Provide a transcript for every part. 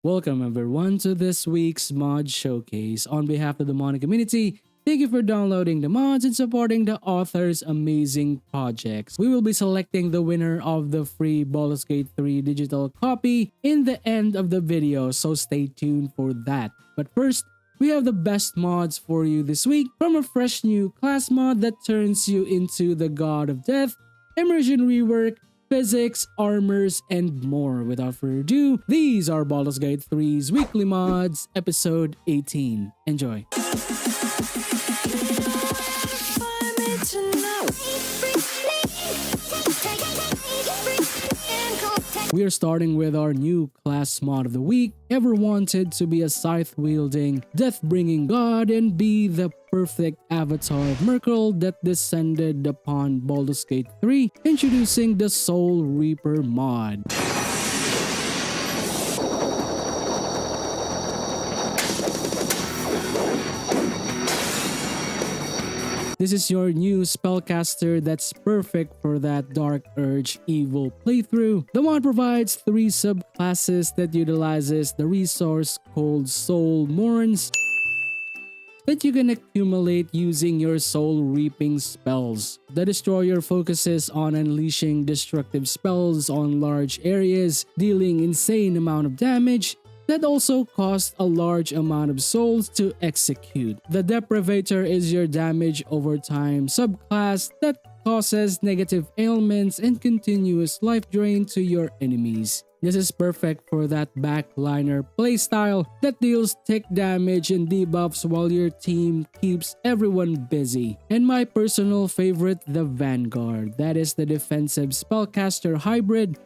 Welcome everyone to this week's Mod Showcase. On behalf of the mod community, thank you for downloading the mods and supporting the author's amazing projects. We will be selecting the winner of the free Baldur's Gate 3 digital copy in the end of the video, so stay tuned for that. But first, we have the best mods for you this week, from a fresh new class mod that turns you into the god of death, immersion rework, physics, armors, and more. Without further ado, these are Baldur's Gate 3's weekly mods, episode 18. Enjoy! We are starting with our new class mod of the week. Ever wanted to be a Scythe Wielding, death bringing god and be the perfect avatar of Merkel that descended upon Baldur's Gate 3? Introducing the Soul Reaper mod. This is your new spellcaster that's perfect for that Dark Urge evil playthrough. The mod provides 3 subclasses that utilizes the resource called Soul Mourns that you can accumulate using your soul reaping spells. The Destroyer focuses on unleashing destructive spells on large areas, dealing insane amount of damage that also cost a large amount of souls to execute. The Deprivator is your damage over time subclass that causes negative ailments and continuous life drain to your enemies. This is perfect for that backliner playstyle that deals tick damage and debuffs while your team keeps everyone busy. And my personal favorite, the Vanguard. That is the defensive spellcaster hybrid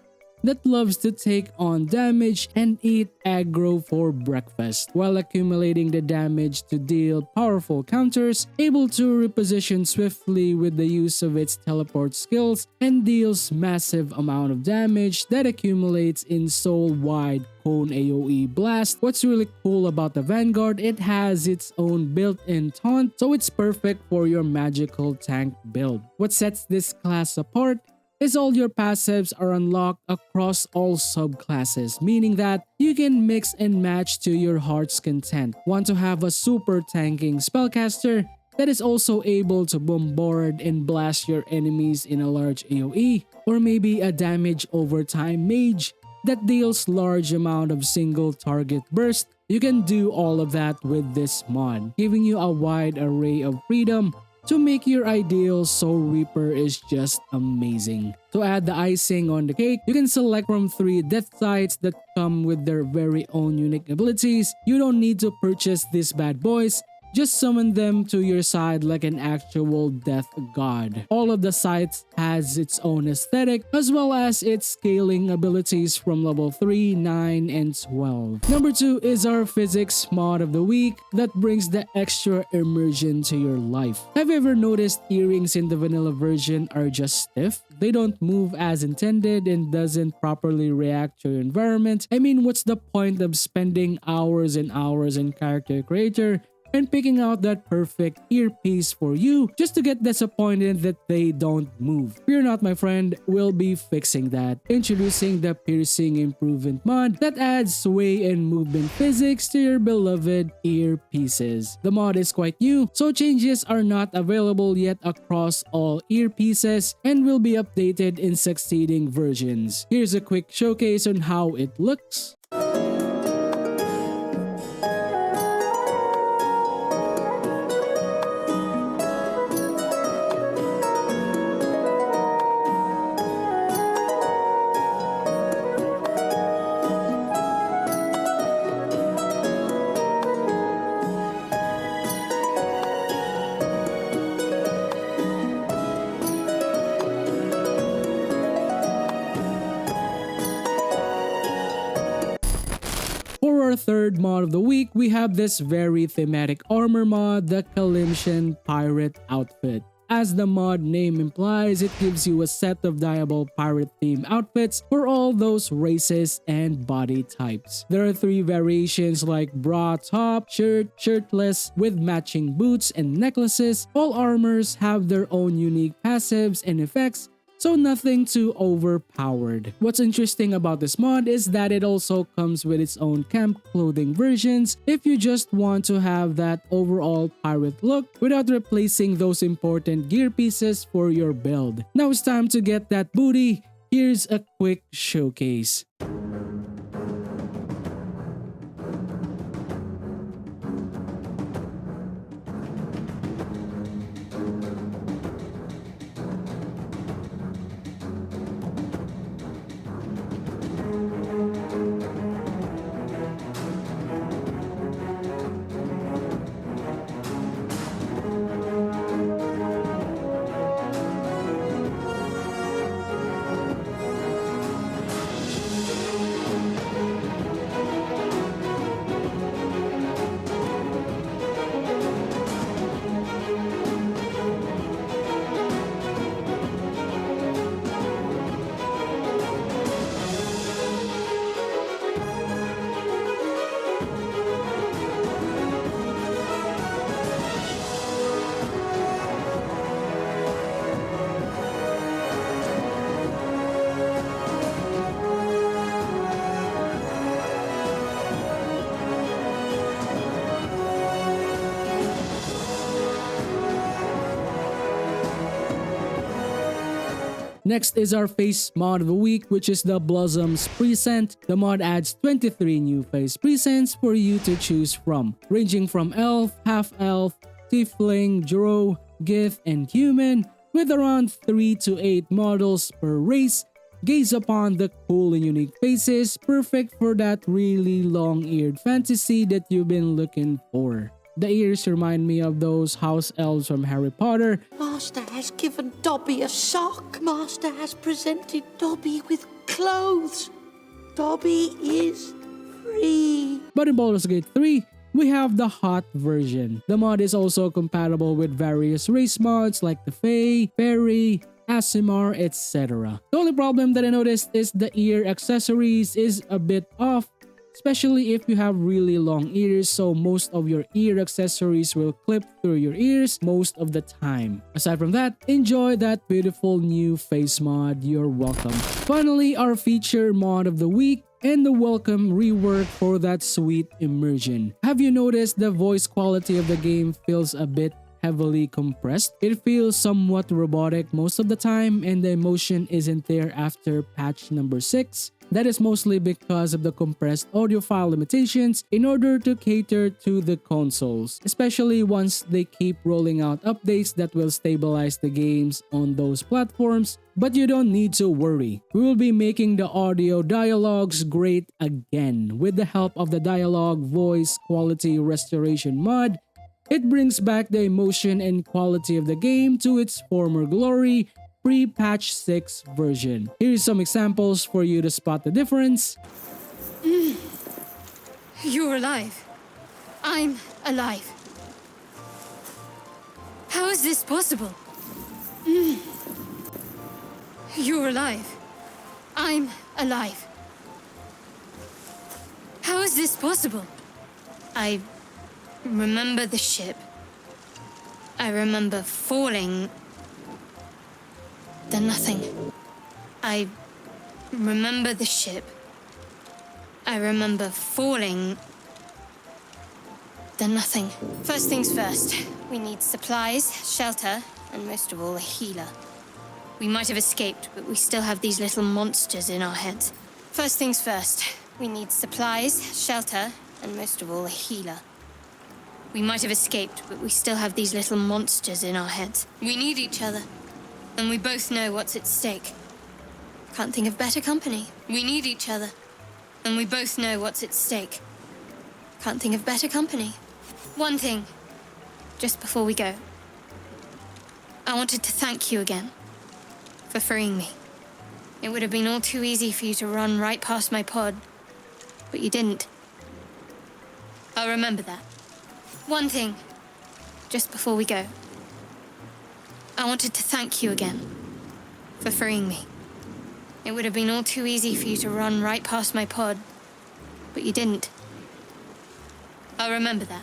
that loves to take on damage and eat aggro for breakfast, while accumulating the damage to deal powerful counters, able to reposition swiftly with the use of its teleport skills, and deals massive amount of damage that accumulates in soul-wide cone AoE blast. What's really cool about the Vanguard, it has its own built-in taunt, so it's perfect for your magical tank build. What sets this class apart is all your passives are unlocked across all subclasses, meaning that you can mix and match to your heart's content. Want to have a super tanking spellcaster that is also able to bombard and blast your enemies in a large AoE? Or maybe a damage over time mage that deals large amount of single target burst? You can do all of that with this mod, giving you a wide array of freedom to make your ideal Soul Reaper is just amazing. To add the icing on the cake, you can select from 3 death sites that come with their very own unique abilities. You don't need to purchase these bad boys, just summon them to your side like an actual death god. All of the sites has its own aesthetic as well as its scaling abilities from level 3, 9, and 12. Number 2 is our physics mod of the week that brings the extra immersion to your life. Have you ever noticed earrings in the vanilla version are just stiff? They don't move as intended and doesn't properly react to your environment. I mean, what's the point of spending hours and hours in Character Creator and picking out that perfect earpiece for you just to get disappointed that they don't move? Fear not, my friend, we'll be fixing that. Introducing the Piercing Improvement mod that adds sway and movement physics to your beloved earpieces. The mod is quite new, so changes are not available yet across all earpieces and will be updated in succeeding versions. Here's a quick showcase on how it looks. For our third mod of the week, we have this very thematic armor mod, the Calimshan Pirate Outfit. As the mod name implies, it gives you a set of dyeable pirate themed outfits for all those races and body types. There are 3 variations like bra top, shirt, shirtless, with matching boots and necklaces. All armors have their own unique passives and effects, so nothing too overpowered. What's interesting about this mod is that it also comes with its own camp clothing versions if you just want to have that overall pirate look without replacing those important gear pieces for your build. Now it's time to get that booty. Here's a quick showcase. Next is our face mod of the week, which is the Blossoms Present. The mod adds 23 new face presents for you to choose from, ranging from elf, half-elf, tiefling, drow, gith, and human, with around 3 to 8 models per race. Gaze upon the cool and unique faces, perfect for that really long-eared fantasy that you've been looking for. The ears remind me of those house elves from Harry Potter. Master has given Dobby a sock. Master has presented Dobby with clothes. Dobby is free. But in Baldur's Gate 3, we have the hot version. The mod is also compatible with various race mods like the Fae, Fairy, Aasimar, etc. The only problem that I noticed is the ear accessories is a bit off, especially if you have really long ears, so most of your ear accessories will clip through your ears most of the time. Aside from that, enjoy that beautiful new face mod, you're welcome. Finally, our feature mod of the week and the welcome rework for that sweet immersion. Have you noticed the voice quality of the game feels a bit heavily compressed? It feels somewhat robotic most of the time and the emotion isn't there after patch number 6. That is mostly because of the compressed audio file limitations in order to cater to the consoles, especially once they keep rolling out updates that will stabilize the games on those platforms. But you don't need to worry. We will be making the audio dialogues great again with the help of the dialogue voice quality restoration mod. It brings back the emotion and quality of the game to its former glory pre-patch 6 version. Here's some examples for you to spot the difference. You're alive. I'm alive. How is this possible? You're alive. I'm alive. How is this possible? I remember the ship. I remember falling. Then nothing. I remember the ship. I remember falling. Then nothing. First things first. We need supplies, shelter, and most of all, a healer. We might have escaped, but we still have these little monsters in our heads. First things first. We need supplies, shelter, and most of all, a healer. We might have escaped, but we still have these little monsters in our heads. We need each other. And we both know what's at stake. Can't think of better company. We need each other. And we both know what's at stake. Can't think of better company. One thing, just before we go. I wanted to thank you again for freeing me. It would have been all too easy for you to run right past my pod, but you didn't. I'll remember that. One thing, just before we go. I wanted to thank you again for freeing me. It would have been all too easy for you to run right past my pod, but you didn't. I'll remember that.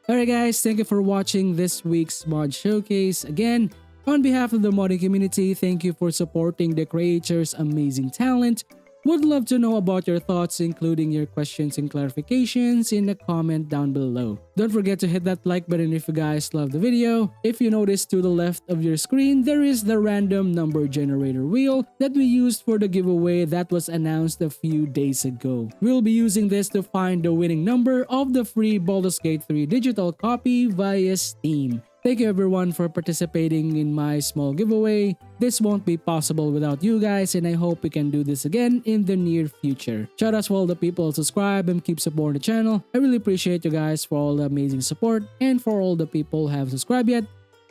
Alright guys, thank you for watching this week's mod showcase. Again, On behalf of the modding community, thank you for supporting the creator's amazing talent. Would love to know about your thoughts, including your questions and clarifications in the comment down below. Don't forget to hit that like button if you guys love the video. If you notice to the left of your screen, there is the random number generator wheel that we used for the giveaway that was announced a few days ago. We'll be using this to find the winning number of the free Baldur's Gate 3 digital copy via Steam. Thank you everyone for participating in my small giveaway. This won't be possible without you guys, and I hope we can do this again in the near future. Shout out to all the people who subscribe and keep supporting the channel. I really appreciate you guys for all the amazing support, and for all the people who have subscribed yet.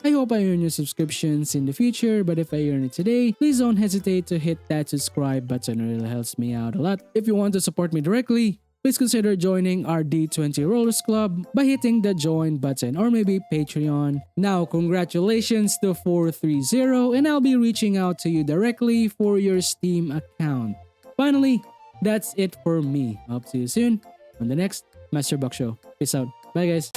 I hope I earn your subscriptions in the future, but if I earn it today, please don't hesitate to hit that subscribe button. It really helps me out a lot. If you want to support me directly, please consider joining our D20 Rollers Club by hitting the join button, or maybe Patreon. Now, congratulations to 430, and I'll be reaching out to you directly for your Steam account. Finally, that's it for me. I'll see you soon on the next Master Buck Show. Peace out. Bye guys.